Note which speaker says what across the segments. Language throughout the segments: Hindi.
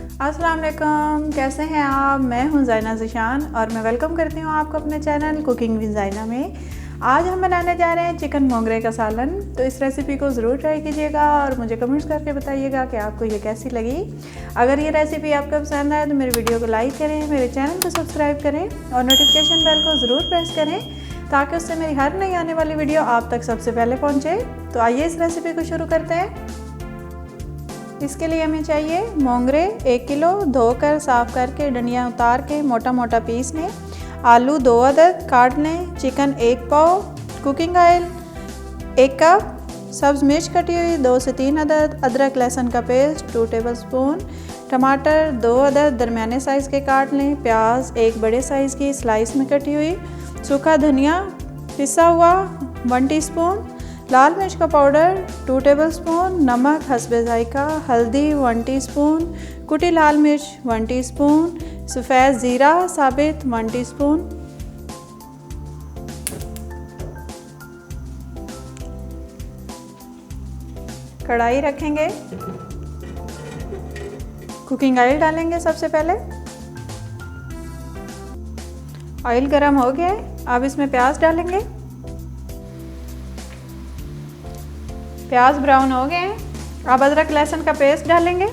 Speaker 1: अस्सलाम वालेकुम, कैसे हैं आप। मैं हूं ज़ाइना ज़िशान और मैं वेलकम करती हूं आपको अपने चैनल कुकिंग विद ज़ाइना में। आज हम बनाने जा रहे हैं चिकन मोंगरे का सालन। तो इस रेसिपी को ज़रूर ट्राई कीजिएगा और मुझे कमेंट्स करके बताइएगा कि आपको ये कैसी लगी। अगर ये रेसिपी आपको पसंद आए तो मेरे वीडियो को लाइक करें, मेरे चैनल को सब्सक्राइब करें और नोटिफिकेशन बेल को ज़रूर प्रेस करें ताकि उससे मेरी हर नई आने वाली वीडियो आप तक सबसे पहले पहुँचे। तो आइए इस रेसिपी को शुरू करते हैं। इसके लिए हमें चाहिए मोंगरे 1 किलो, धोकर साफ़ करके डंडियाँ उतार के मोटा मोटा पीस लें। आलू 2 अदद काट लें। चिकन 1 पाव। Cooking oil 1 cup. सब्ज़ मिर्च कटी हुई 2 से 3 अदद। अदरक लहसुन का पेस्ट 2 टेबलस्पून। टमाटर 2 अदद दरमियाने साइज़ के काट लें। प्याज 1 बड़े साइज़ की स्लाइस में कटी हुई। सूखा धनिया पिसा हुआ 1 टीस्पून। लाल मिर्च का पाउडर 2 टेबलस्पून। नमक हस्बे जायका। हल्दी 1 टीस्पून। कुटी लाल मिर्च 1 टीस्पून। सफ़ेद ज़ीरा साबित 1 टीस्पून। कढ़ाई रखेंगे। कुकिंग ऑयल डालेंगे। सबसे पहले ऑयल गर्म हो गया है, अब इसमें प्याज डालेंगे। प्याज ब्राउन हो गए हैं, अब अदरक लहसुन का पेस्ट डालेंगे।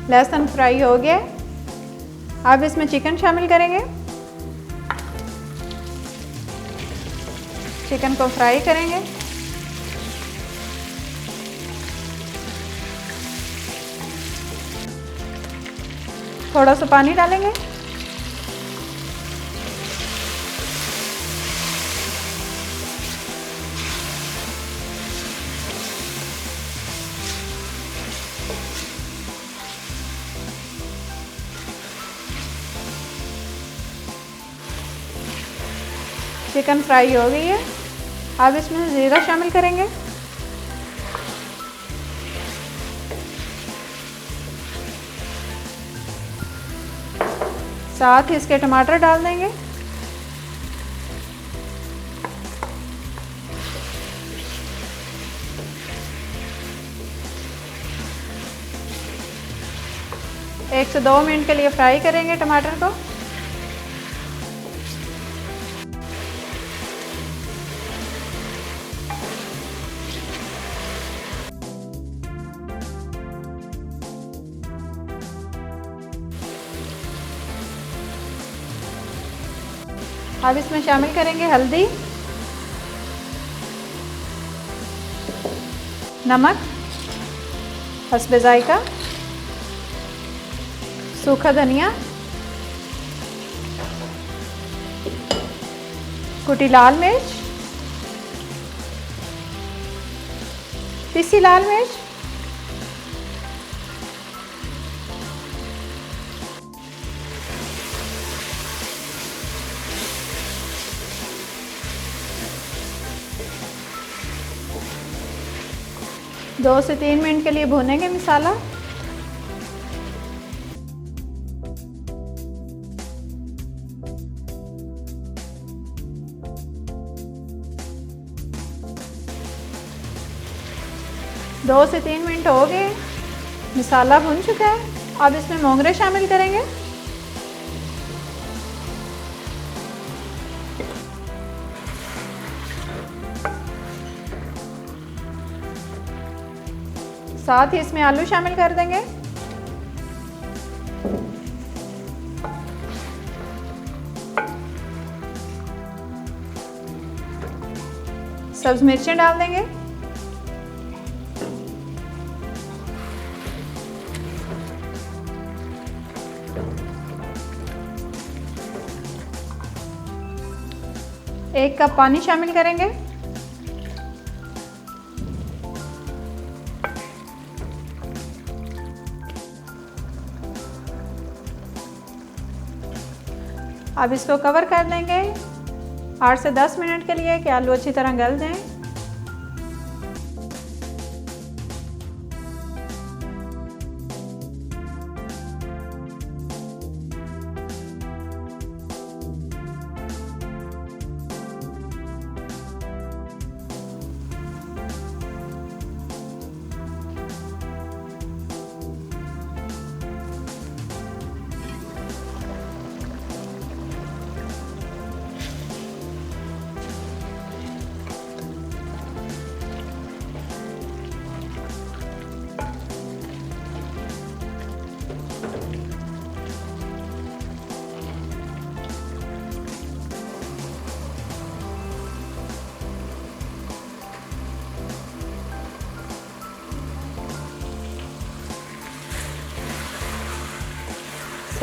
Speaker 1: लहसुन फ्राई हो गया, अब इसमें चिकन शामिल करेंगे। चिकन को फ्राई करेंगे। थोड़ा सा पानी डालेंगे। चिकन फ्राई हो गई है, अब इसमें ज़ीरा शामिल करेंगे। साथ ही इसके टमाटर डाल देंगे। एक से 2 मिनट के लिए फ्राई करेंगे टमाटर को। अब इसमें शामिल करेंगे हल्दी, नमक हस्बे जायका, सूखा धनिया, कुटी लाल मिर्च, पिसी लाल मिर्च, दो से 3 मिनट के लिए भूनेंगे मसाला। दो से 3 मिनट हो गए, मसाला भुन चुका है। अब इसमें मोंगरे शामिल करेंगे। साथ ही इसमें आलू शामिल कर देंगे। सब्ज़ मिर्चें डाल देंगे। एक कप पानी शामिल करेंगे। अब इसको कवर कर देंगे 8 से 10 मिनट के लिए कि आलू अच्छी तरह गल जाएं।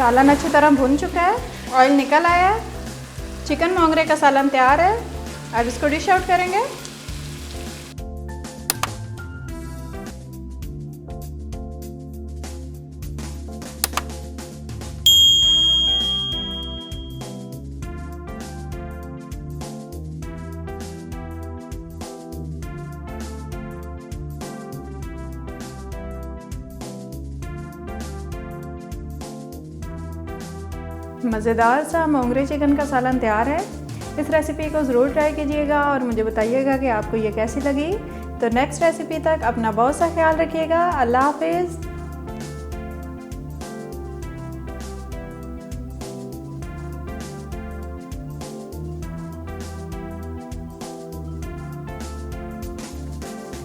Speaker 1: सालन अच्छी तरह भुन चुका है, ऑयल निकल आया है, चिकन मोंगरे का सालन तैयार है। अब इसको डिश आउट करेंगे। मज़ेदार सा मोंगरे चिकन का सालन तैयार है। इस रेसिपी को ज़रूर ट्राई कीजिएगा और मुझे बताइएगा कि आपको ये कैसी लगी। तो नेक्स्ट रेसिपी तक अपना बहुत सा ख्याल रखिएगा। अल्लाह हाफिज़।